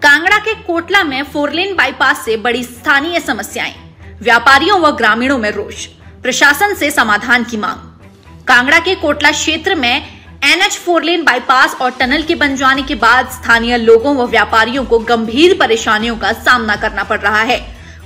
कांगड़ा के कोटला में 4 लेन बाईपास से बड़ी स्थानीय समस्याएं, व्यापारियों व ग्रामीणों में रोष, प्रशासन से समाधान की मांग। कांगड़ा के कोटला क्षेत्र में NH 4 लेन बाईपास और टनल के बन जाने के बाद स्थानीय लोगों व व्यापारियों को गंभीर परेशानियों का सामना करना पड़ रहा है।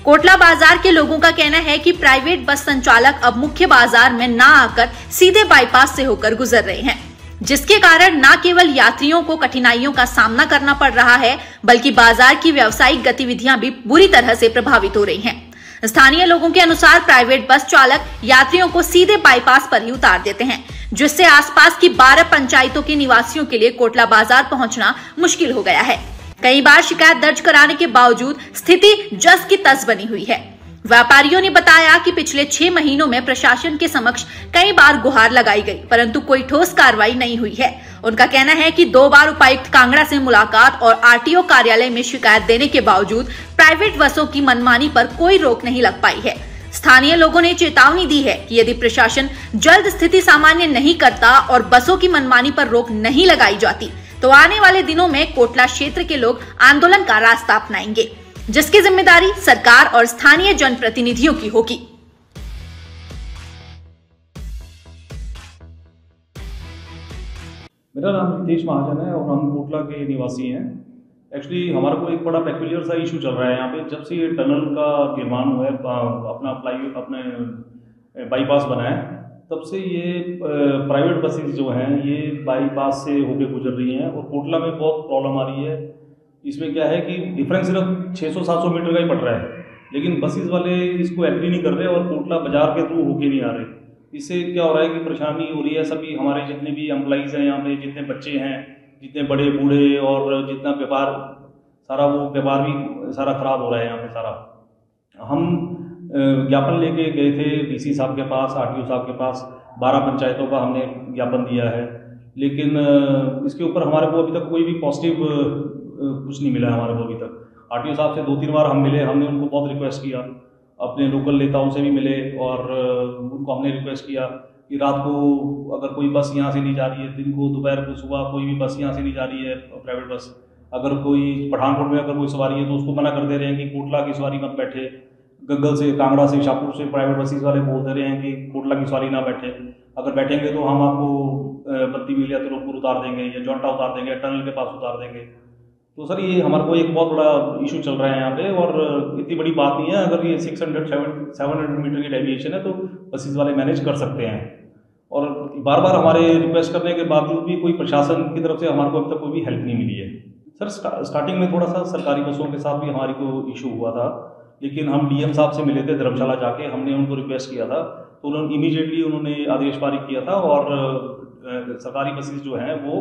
कोटला बाजार के लोगों का कहना है कि प्राइवेट बस संचालक अब मुख्य बाजार में ना आकर सीधे बाईपास से होकर गुजर रहे हैं, जिसके कारण न केवल यात्रियों को कठिनाइयों का सामना करना पड़ रहा है, बल्कि बाजार की व्यावसायिक गतिविधियां भी बुरी तरह से प्रभावित हो रही हैं। स्थानीय लोगों के अनुसार प्राइवेट बस चालक यात्रियों को सीधे बाईपास पर ही उतार देते हैं, जिससे आसपास की 12 पंचायतों के निवासियों के लिए कोटला बाजार पहुंचना मुश्किल हो गया है। कई बार शिकायत दर्ज कराने के बावजूद स्थिति जस की तस बनी हुई है। व्यापारियों ने बताया कि पिछले 6 महीनों में प्रशासन के समक्ष कई बार गुहार लगाई गई, परंतु कोई ठोस कार्रवाई नहीं हुई है। उनका कहना है कि 2 बार उपायुक्त कांगड़ा से मुलाकात और RTO कार्यालय में शिकायत देने के बावजूद प्राइवेट बसों की मनमानी पर कोई रोक नहीं लग पाई है। स्थानीय लोगों ने चेतावनी दी है कि यदि प्रशासन जल्द स्थिति सामान्य नहीं करता और बसों की मनमानी पर रोक नहीं लगाई जाती, तो आने वाले दिनों में कोटला क्षेत्र के लोग आंदोलन का रास्ता अपनाएंगे, जिसकी जिम्मेदारी सरकार और स्थानीय जनप्रतिनिधियों की होगी। मेरा नाम रितेश महाजन है और हम कोटला के निवासी हैं। एक्चुअली हमारा को एक बड़ा पेक्यूलियर सा इशू चल रहा है यहाँ पे। जब से ये टनल का निर्माण हुआ है, अपने बाईपास बना है, तब से ये प्राइवेट बसेस जो हैं ये बाईपास से होके गुजर रही हैं और कोटला में बहुत प्रॉब्लम आ रही है। इसमें क्या है कि डिफरेंस सिर्फ 600-700 मीटर का ही पड़ रहा है, लेकिन बसेस वाले इसको एग्री नहीं कर रहे और कोटला बाजार के थ्रू होके नहीं आ रहे। इससे क्या हो रहा है कि परेशानी हो रही है। सभी हमारे जितने भी एम्प्लॉइज हैं यहाँ पे, जितने बच्चे हैं, जितने बड़े बूढ़े और जितना व्यापार, सारा वो व्यापार भी सारा खराब हो रहा है यहाँ पे सारा। हम ज्ञापन लेके गए थे DC साहब के पास, RTO साहब के पास, 12 पंचायतों का हमने ज्ञापन दिया है, लेकिन इसके ऊपर हमारे को अभी तक कोई भी पॉजिटिव कुछ नहीं मिला है हमारे को अभी तक। RTO साहब से 2-3 बार हम मिले, हमने उनको बहुत रिक्वेस्ट किया, अपने लोकल नेताओं से भी मिले और उनको हमने रिक्वेस्ट किया कि रात को अगर कोई बस यहाँ से नहीं जा रही है, दिन को, दोपहर को, सुबह कोई भी बस यहाँ से नहीं जा रही है प्राइवेट बस, अगर कोई पठानकोट में अगर कोई सवारी है तो उसको मना कर दे रहे हैं कि कोटला की सवारी मत बैठे। गग्गल से, कांगड़ा से, शाहपुर से प्राइवेट बसेस वाले बोल दे रहे हैं कि कोटला की सवारी ना बैठे, अगर बैठेंगे तो हम आपको बत्ती मिल या तिरुपुर उतार देंगे या जोंटा उतार देंगे, टनल के पास उतार देंगे। तो सर ये हमारे को एक बहुत बड़ा इशू चल रहा है यहाँ पे और इतनी बड़ी बात नहीं है। अगर ये 600-700 मीटर की डेविएशन है तो बसेस वाले मैनेज कर सकते हैं। और बार बार हमारे रिक्वेस्ट करने के बावजूद भी कोई प्रशासन की तरफ से हमारे को अभी तक कोई भी हेल्प नहीं मिली है। सर स्टार्टिंग में थोड़ा सा सरकारी बसों के साथ भी हमारी को इशू हुआ था, लेकिन हम DM साहब से मिले थे धर्मशाला जाके, हमने उनको रिक्वेस्ट किया था तो उन्होंने इमीडिएटली आदेश पारित किया था और सरकारी बसेस जो हैं वो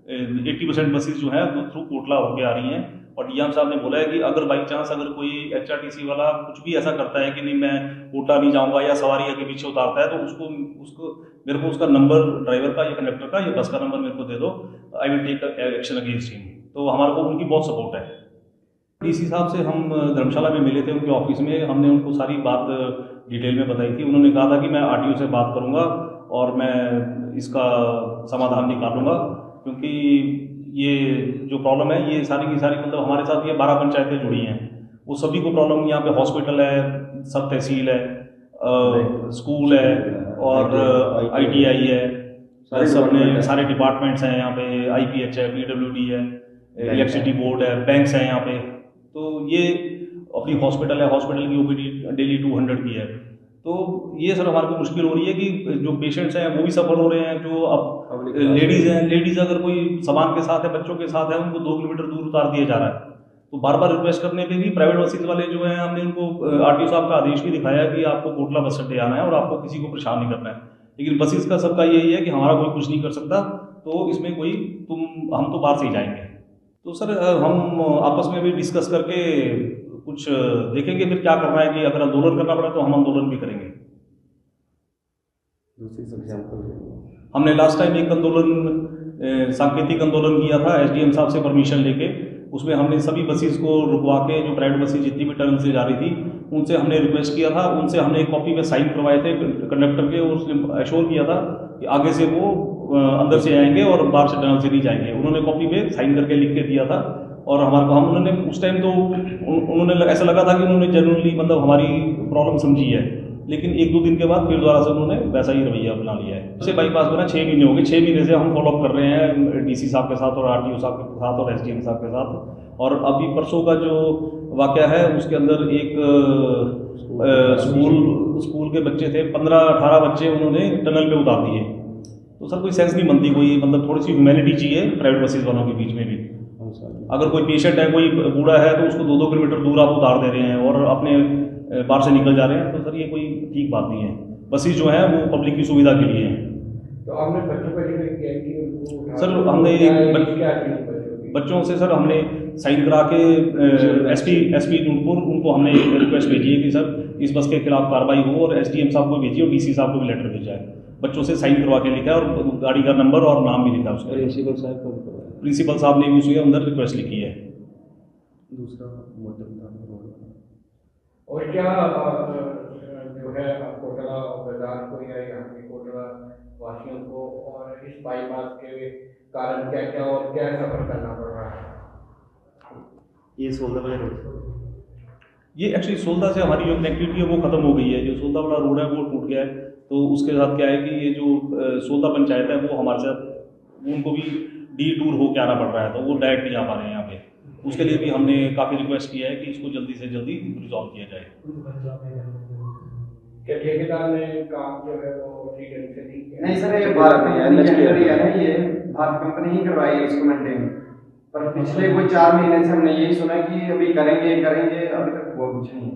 80% बसेस जो हैं वो थ्रू कोटला होके आ रही हैं। और DM साहब ने बोला है कि अगर बाई चांस अगर कोई HRTC वाला कुछ भी ऐसा करता है कि नहीं मैं कोटला नहीं जाऊंगा या सवारी आगे पीछे उतारता है, तो उसको मेरे को उसका नंबर, ड्राइवर का या कंडक्टर का या बस का नंबर मेरे को दे दो, I will take action against him. तो हमारे को उनकी बहुत सपोर्ट है। DC साहब से हम धर्मशाला में मिले थे उनके ऑफिस में, हमने उनको सारी बात डिटेल में बताई थी। उन्होंने कहा था कि मैं RTO से बात करूंगा और मैं इसका समाधान निकालूंगा, क्योंकि ये जो प्रॉब्लम है ये सारी की सारी, मतलब हमारे साथ ये 12 पंचायतें जुड़ी हैं, वो सभी को प्रॉब्लम। यहाँ पे हॉस्पिटल है, सब तहसील है, स्कूल है और ITI है, सब में सारे डिपार्टमेंट्स हैं यहाँ पे, IPH है, PWD है, इलेक्ट्रिसिटी बोर्ड है, बैंक्स हैं यहाँ पे। तो ये अपनी हॉस्पिटल है, हॉस्पिटल की OPD डेली 200 की है। तो ये सर हमारे को मुश्किल हो रही है कि जो पेशेंट्स हैं वो भी सफर हो रहे हैं, जो अब लेडीज़ हैं, लेडीज़ अगर कोई सामान के साथ है, बच्चों के साथ है, उनको 2 किलोमीटर दूर उतार दिया जा रहा है। तो बार बार रिक्वेस्ट करने पे भी प्राइवेट बसेस वाले जो हैं, हमने उनको RTO साहब का आदेश भी दिखाया कि आपको कोटला बस अड्डे आना है और आपको किसी को परेशान नहीं करना है, लेकिन बसेस का सबका यही है कि हमारा कोई कुछ नहीं कर सकता, तो इसमें कोई हम तो बाहर से ही जाएंगे। तो सर हम आपस में भी डिस्कस करके कुछ देखेंगे फिर क्या करना है, कि अगर आंदोलन करना पड़ा तो हम आंदोलन भी करेंगे। दूसरी एग्जाम्पल हमने लास्ट टाइम एक आंदोलन, सांकेतिक आंदोलन किया था SDM साहब से परमिशन लेके। उसमें हमने सभी बसेस को रुकवा के, जो प्राइवेट बसेस जितनी भी टनल से जा रही थी उनसे हमने रिक्वेस्ट किया था, उनसे हमने एक कॉपी में साइन करवाए थे कंडक्टर के, और उसने एश्योर किया था कि आगे से वो अंदर से आएंगे और बाहर से टनल से नहीं जाएंगे। उन्होंने कॉपी पे साइन करके लिख के दिया था और हमारे को हम उन्होंने उस टाइम तो उन्होंने ऐसा लगा था कि उन्होंने जनरली मतलब हमारी प्रॉब्लम समझी है, लेकिन 1-2 दिन के बाद फिर दोबारा से उन्होंने वैसा ही रवैया अपना लिया है। जैसे बाईपास बना 6 महीने हो गए, 6 महीने से हम फॉलोअप कर रहे हैं डीसी साहब के साथ और आरटीओ साहब के साथ और एसडीएम साहब के साथ। और अभी परसों का जो वाकया है उसके अंदर एक स्कूल के बच्चे थे, 15-18 बच्चे उन्होंने टनल पे उतार दिए। तो सर कोई सेंस नहीं बनती, कोई मतलब थोड़ी सी ह्यूमैनिटी चाहिए प्राइवेट बसेस वालों के बीच में भी। अगर कोई पेशेंट है, कोई बूढ़ा है, तो उसको 2-2 किलोमीटर दूर आप उतार दे रहे हैं और अपने बाहर से निकल जा रहे हैं, तो सर ये कोई ठीक बात नहीं है। बसेस जो हैं वो पब्लिक की सुविधा के लिए हैं। तो आपने बच्चों को क्या कि उनको सर हमने बच्चों से सर हमने साइन करा के एसपी नूरपुर उनको हमने रिक्वेस्ट भेजी है कि सर इस बस के खिलाफ कार्रवाई हो, और एसडीएम साहब को भेजी और डीसी साहब को भी लेटर भेजा है। बच्चों से साइन करवा के लिखा है और गाड़ी का नंबर और नाम भी लिखा है उसका। प्रिंसिपल साहब ने भी उसके अंदर रिक्वेस्ट लिखी है। दूसरा और क्या जो है कोटला बाजार को या यहाँ के कोटला वासियों को और इस बाईपास के कारण क्या क्या और क्या सफर करना पड़ रहा है? ये 16 वाला रोड, ये एक्चुअली सोलदा से हमारी जो कनेक्टिविटी है वो खत्म हो गई है। जो सोलदा वाला रोड है वो टूट गया है, तो उसके साथ क्या है कि ये जो सोलदा पंचायत है वो हमारे साथ उनको भी डी टूर होकर आना पड़ रहा है, तो वो डायरेक्ट नहीं आ पा रहे हैं यहाँ पे। उसके लिए भी हमने काफ़ी रिक्वेस्ट किया है कि इसको जल्दी से जल्दी रिजॉल्व किया जाए। क्या ठेकेदार ने काम जो है वो ठीक ढंग से नहीं सर, ये भारत कंपनी ही करवाई है इसको मेंटेन, पर पिछले कोई 4 महीने से हमने यही सुना कि अभी करेंगे, अभी तक वो कुछ नहीं है।